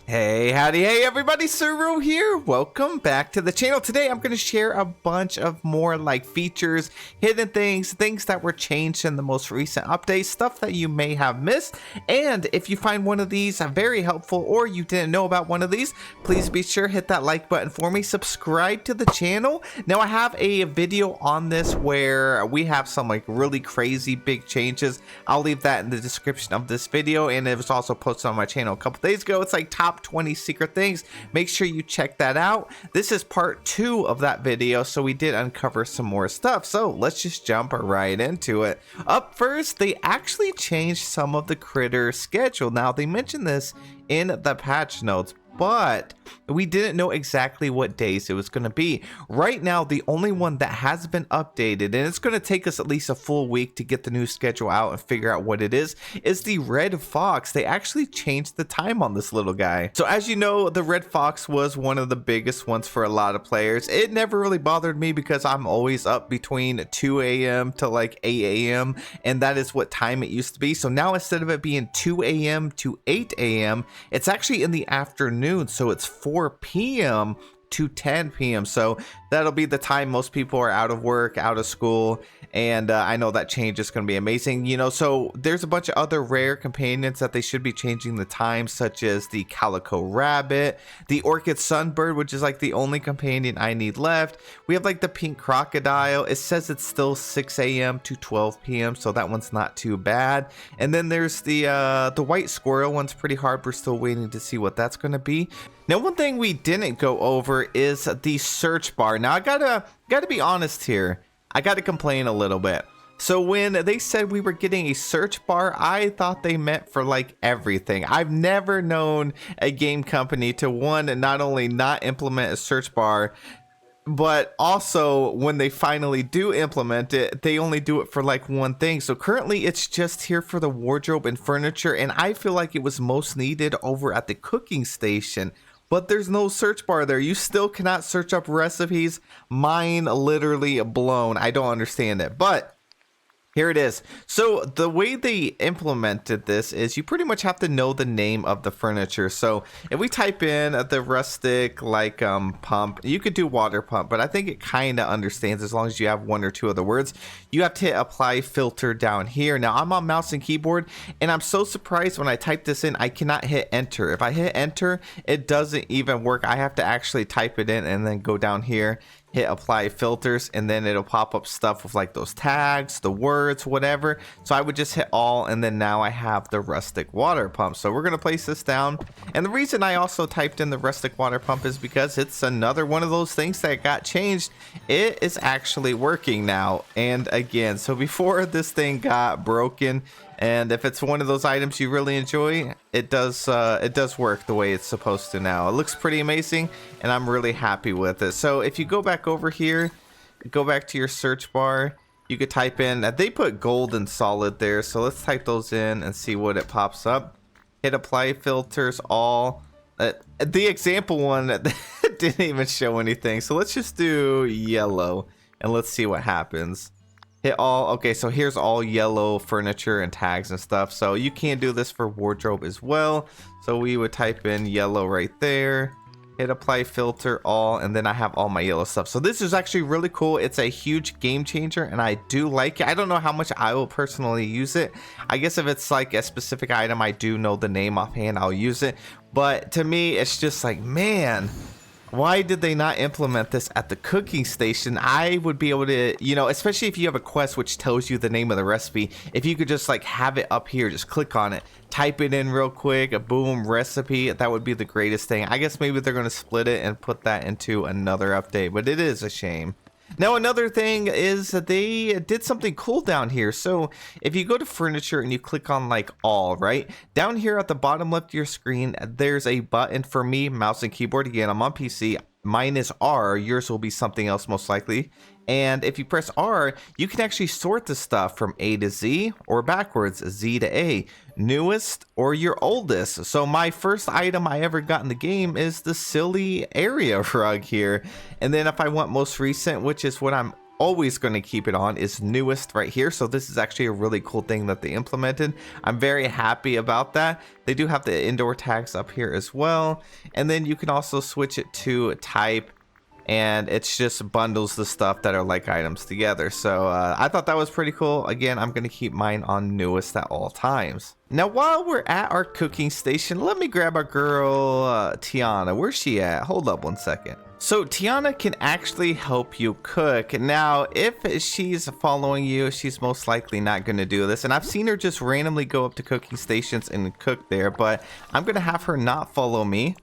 Hey, howdy, hey everybody, Suru here. Welcome back to the channel. Today I'm going to share a bunch of more like features, hidden things that were changed in the most recent updates, stuff that you may have missed. And if you find one of these very helpful or you didn't know about one of these, please be sure hit that like button for me, subscribe to the channel. Now I have a video on this where we have some like really crazy big changes. I'll leave that in the description of this video, and it was also posted on my channel a couple days ago. It's like top 20 secret things. Make sure you check that out. This is part 2 of that video, so we did uncover some more stuff. So let's just jump right into it. Up first, they actually changed some of the critter schedule. Now they mentioned this in the patch notes, but we didn't know exactly what days it was going to be. Right now, the only one that has been updated, and it's going to take us at least a full week to get the new schedule out and figure out what it is the red fox. They actually changed the time on this little guy. So as you know, the red fox was one of the biggest ones for a lot of players. It never really bothered me because I'm always up between 2 a.m. to like 8 a.m. and that is what time it used to be. So now instead of it being 2 a.m. to 8 a.m., it's actually in the afternoon. So it's 4 p.m. to 10 p.m. So that'll be the time most people are out of work, out of school, and I know that change is going to be amazing. You know, so there's a bunch of other rare companions that they should be changing the time, such as the calico rabbit, the orchid sunbird, which is like the only companion I need left. We have like the pink crocodile. It says it's still 6 a.m. to 12 p.m. so that one's not too bad. And then there's the white squirrel one's pretty hard. We're still waiting to see what that's going to be. Now, one thing we didn't go over is the search bar. Now, I gotta be honest here. I gotta complain a little bit. So when they said we were getting a search bar, I thought they meant for like everything. I've never known a game company to, one, not only not implement a search bar, but also when they finally do implement it, they only do it for like one thing. So currently it's just here for the wardrobe and furniture, and I feel like it was most needed over at the cooking station. But there's no search bar there. You still cannot search up recipes. Mine literally blown. I don't understand it, but here it is. So the way they implemented this is you pretty much have to know the name of the furniture. So if we type in the rustic like pump, you could do water pump, but I think it kind of understands as long as you have one or two other words. You have to hit apply filter down here. Now I'm on mouse and keyboard, and I'm so surprised when I type this in, I cannot hit enter. If I hit enter, it doesn't even work. I have to actually type it in and then go down here, hit apply filters, and then it'll pop up stuff with like those tags, the words, whatever. So I would just hit all, and then now I have the rustic water pump. So we're gonna place this down, and the reason I also typed in the rustic water pump is because it's another one of those things that got changed. It is actually working now and again. So before this thing got broken, and if it's one of those items you really enjoy, it does work the way it's supposed to now. It looks pretty amazing, and I'm really happy with it. So if you go back over here, go back to your search bar, you could type in, they put gold and solid there, so let's type those in and see what it pops up. Hit apply filters all. The example one didn't even show anything, so let's just do yellow and let's see what happens. Hit all. Okay, so here's all yellow furniture and tags and stuff. So you can do this for wardrobe as well. So we would type in yellow right there, hit apply filter all, and then I have all my yellow stuff. So this is actually really cool. It's a huge game changer, and I do like it. I don't know how much I will personally use it. I guess if it's like a specific item I do know the name offhand, I'll use it. But to me, it's just like, man, why did they not implement this at the cooking station? I would be able to, you know, especially if you have a quest which tells you the name of the recipe, if you could just like have it up here, just click on it, type it in real quick, a boom, recipe, that would be the greatest thing. I guess maybe they're going to split it and put that into another update, but it is a shame. Now another thing is that they did something cool down here. So if you go to furniture and you click on like all, right down here at the bottom left of your screen, there's a button. For me, mouse and keyboard, again, I'm on PC, mine is R, yours will be something else most likely. And if you press R, you can actually sort the stuff from A to Z or backwards, Z to A, newest or your oldest. So my first item I ever got in the game is the silly area rug here. And then if I want most recent, which is what I'm always going to keep it on is newest right here. So this is actually a really cool thing that they implemented. I'm very happy about that. They do have the indoor tags up here as well. And then you can also switch it to type, and it's just bundles the stuff that are like items together. So I thought that was pretty cool. Again, I'm going to keep mine on newest at all times. Now, while we're at our cooking station, let me grab our girl Tiana. Where's she at? Hold up one second. So Tiana can actually help you cook. Now, if she's following you, she's most likely not going to do this. And I've seen her just randomly go up to cooking stations and cook there, but I'm going to have her not follow me.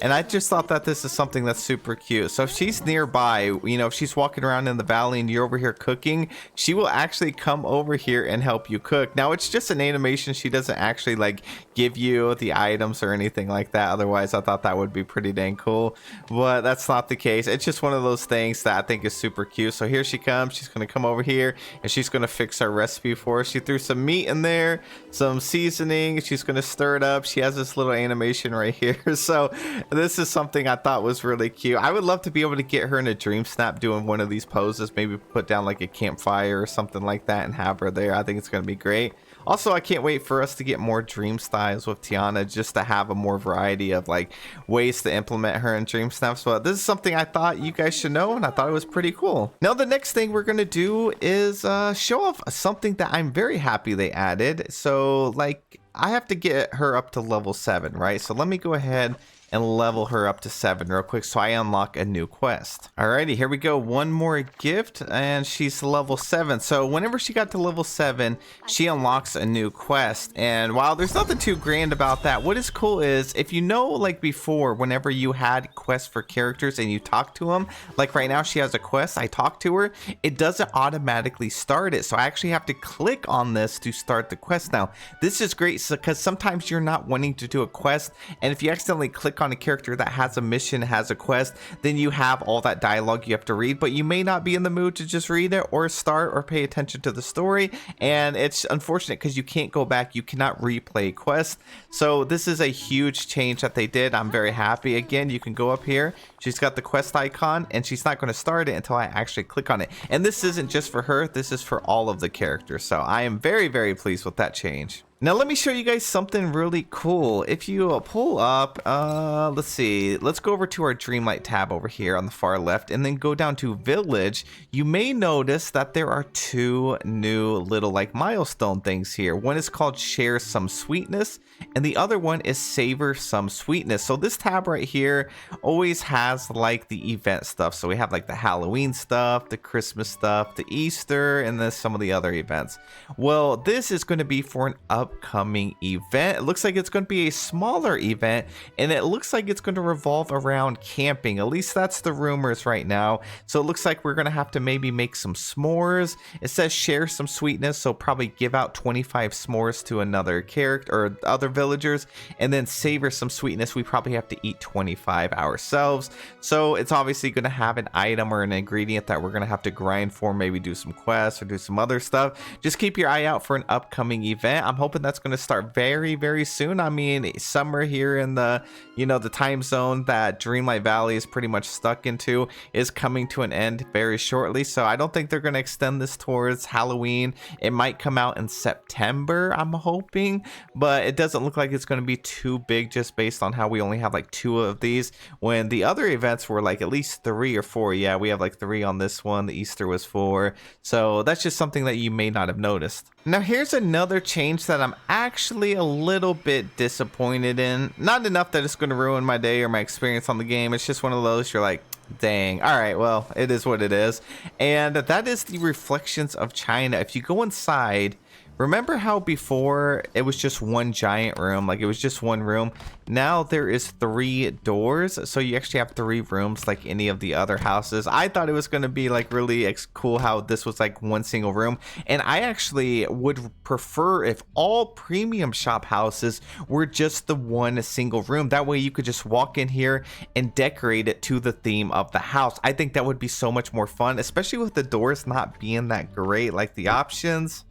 And I just thought that this is something that's super cute. So if she's nearby, you know, if she's walking around in the valley and you're over here cooking, she will actually come over here and help you cook. Now, it's just an animation. She doesn't actually like give you the items or anything like that. Otherwise, I thought that would be pretty dang cool. But that's not the case. It's just one of those things that I think is super cute. So here she comes. She's going to come over here and she's going to fix our recipe for us. She threw some meat in there, some seasoning. She's going to stir it up. She has this little animation right here. So this is something I thought was really cute. I would love to be able to get her in a dream snap doing one of these poses, maybe put down like a campfire or something like that and have her there. I think it's going to be great. Also, I can't wait for us to get more dream styles with Tiana, just to have a more variety of like ways to implement her in dream snaps. But this is something I thought you guys should know, and I thought it was pretty cool. Now, the next thing we're going to do is show off something that I'm very happy they added. So like, I have to get her up to level 7, right? So let me go ahead and level her up to 7 real quick so I unlock a new quest. Alrighty, here we go. One more gift and she's level 7. So whenever she got to level 7, she unlocks a new quest. And while there's nothing too grand about that, what is cool is if you know, like before, whenever you had quests for characters and you talk to them, like right now she has a quest, I talk to her, it doesn't automatically start it. So I actually have to click on this to start the quest. Now, this is great because sometimes you're not wanting to do a quest, and if you accidentally click on a character that has a mission, has a quest, then you have all that dialogue you have to read, but you may not be in the mood to just read it or start or pay attention to the story. And it's unfortunate because you can't go back, you cannot replay quests. So this is a huge change that they did. I'm very happy. Again, you can go up here, she's got the quest icon, and she's not going to start it until I actually click on it. And this isn't just for her, this is for all of the characters. So I am very, very pleased with that change. Now let me show you guys something really cool. If you pull up, let's see, let's go over to our Dreamlight tab over here on the far left and then go down to Village. You may notice that there are 2 new little like milestone things here. One is called Share Some Sweetness and the other one is Savor Some Sweetness. So this tab right here always has like the event stuff. So we have like the Halloween stuff, the Christmas stuff, the Easter, and then some of the other events. Well, this is going to be for an upcoming event. It looks like it's going to be a smaller event, and it looks like it's going to revolve around camping. At least that's the rumors right now. So it looks like we're going to have to maybe make some s'mores. It says Share Some Sweetness, so probably give out 25 s'mores to another character or other villagers, and then Savor Some Sweetness, we probably have to eat 25 ourselves. So it's obviously going to have an item or an ingredient that we're going to have to grind for, maybe do some quests or do some other stuff. Just keep your eye out for an upcoming event. I'm hoping that's going to start very, very soon. I mean, summer here in the, you know, the time zone that Dreamlight Valley is pretty much stuck into is coming to an end very shortly. So I don't think they're going to extend this towards Halloween. It might come out in September, I'm hoping, but it doesn't look like it's going to be too big just based on how we only have like 2 of these, when the other events were like at least 3 or 4. Yeah, we have like 3 on this one. The Easter was 4. So that's just something that you may not have noticed. Now here's another change that I'm actually a little bit disappointed in. Not enough that it's going to ruin my day or my experience on the game. It's just one of those you're like, dang, all right, well, it is what it is. And that is the Reflections of China. If you go inside, remember how before it was just one giant room, like it was just one room? Now there is 3 doors, so you actually have 3 rooms like any of the other houses. I thought it was going to be like really cool how this was like one single room, and I actually would prefer if all premium shop houses were just the one single room. That way you could just walk in here and decorate it to the theme of the house. I think that would be so much more fun, especially with the doors not being that great, like the options,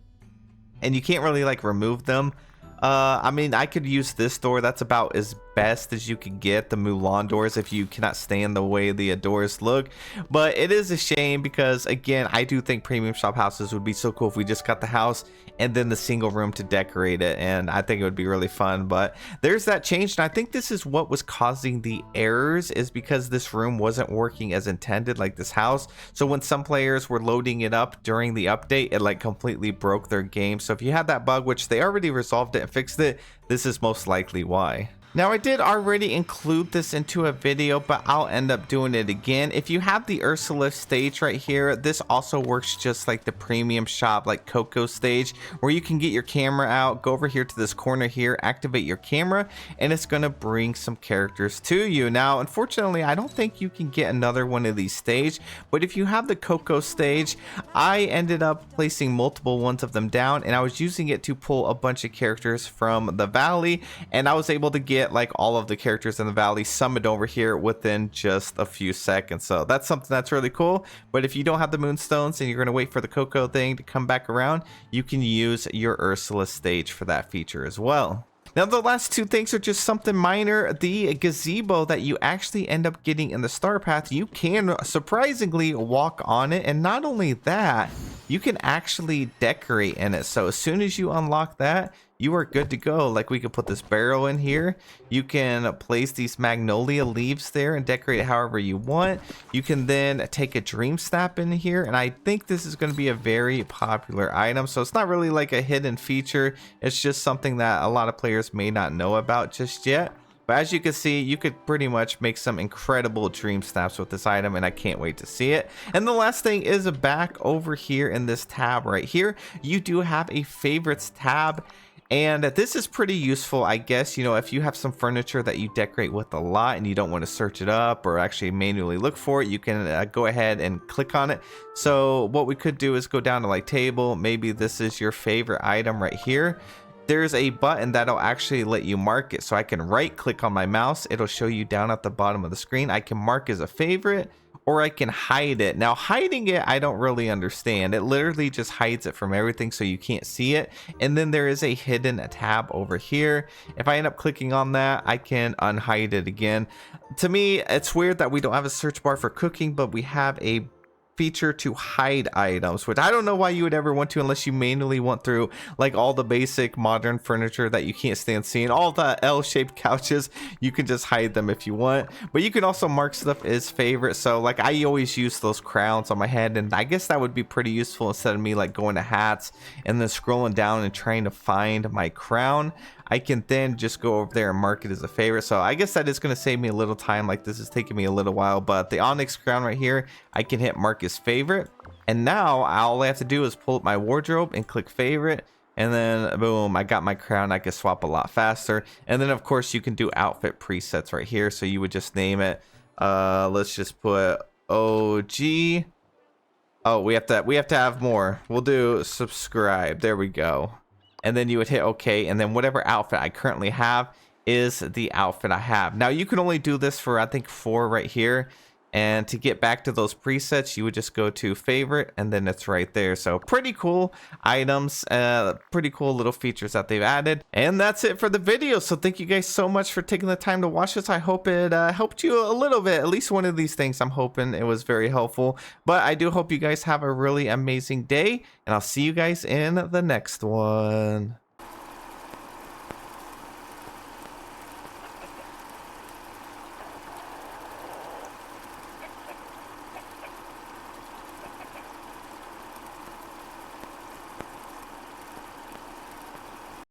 and you can't really like remove them. I mean, I could use this door. That's about as best as you could get the Mulan doors if you cannot stand the way the doors look. But it is a shame because, again, I do think premium shop houses would be so cool if we just got the house and then the single room to decorate it, and I think it would be really fun. But there's that change, and I think this is what was causing the errors, is because this room wasn't working as intended, like this house. So when some players were loading it up during the update, it like completely broke their game. So if you had that bug, which they already resolved it and fixed it, this is most likely why. Now, I did already include this into a video, but I'll end up doing it again. If you have the Ursula Stage right here, this also works just like the premium shop, like Coco Stage, where you can get your camera out, go over here to this corner here, activate your camera, and it's going to bring some characters to you. Now, unfortunately, I don't think you can get another one of these stage, but if you have the Coco Stage, I ended up placing multiple ones of them down, and I was using it to pull a bunch of characters from the valley, and I was able to get like all of the characters in the valley summoned over here within just a few seconds. So that's something that's really cool. But if you don't have the moonstones and you're going to wait for the Coco thing to come back around, you can use your Ursula Stage for that feature as well. Now, the last two things are just something minor. The gazebo that you actually end up getting in the star path, you can surprisingly walk on it. And not only that, you can actually decorate in it. So as soon as you unlock that, you are good to go. Like, we could put this barrel in here. You can place these magnolia leaves there and decorate it however you want. You can then take a dream snap in here, and I think this is going to be a very popular item. So it's not really like a hidden feature. It's just something that a lot of players may not know about just yet. But as you can see, you could pretty much make some incredible dream snaps with this item, and I can't wait to see it. And the last thing is back over here in this tab right here. You do have a favorites tab. And this is pretty useful, I guess, you know, if you have some furniture that you decorate with a lot and you don't want to search it up or actually manually look for it, you can go ahead and click on it. So what we could do is go down to like table. Maybe this is your favorite item right here. There's a button that'll actually let you mark it. So I can right click on my mouse. It'll show you down at the bottom of the screen. I can mark as a favorite, or I can hide it. Now, hiding it, I don't really understand. It literally just hides it from everything so you can't see it. And then there is a hidden tab over here. If I end up clicking on that, I can unhide it again. To me, it's weird that we don't have a search bar for cooking, but we have a feature to hide items, which I don't know why you would ever want to unless you manually went through like all the basic modern furniture that you can't stand seeing. All the L-shaped couches, you can just hide them if you want, but you can also mark stuff as favorite. So like I always use those crowns on my head, and I guess that would be pretty useful instead of me like going to hats and then scrolling down and trying to find my crown. I can then just go over there and mark it as a favorite. So I guess that is going to save me a little time. Like, this is taking me a little while, but the onyx crown right here, I can hit mark as favorite. And now all I have to do is pull up my wardrobe and click favorite. And then boom, I got my crown. I can swap a lot faster. And then of course you can do outfit presets right here. So you would just name it. Let's just put OG. Oh, we have to have more. We'll do subscribe. There we go. And then you would hit OK, and then whatever outfit I currently have is the outfit I have. Now you can only do this for I think 4 right here, and to get back to those presets you would just go to favorite, and then it's right there. So pretty cool items, pretty cool little features that they've added. And that's it for the video. So thank you guys so much for taking the time to watch this. I hope it helped you a little bit, at least one of these things. I'm hoping it was very helpful, but I do hope you guys have a really amazing day, and I'll see you guys in the next one.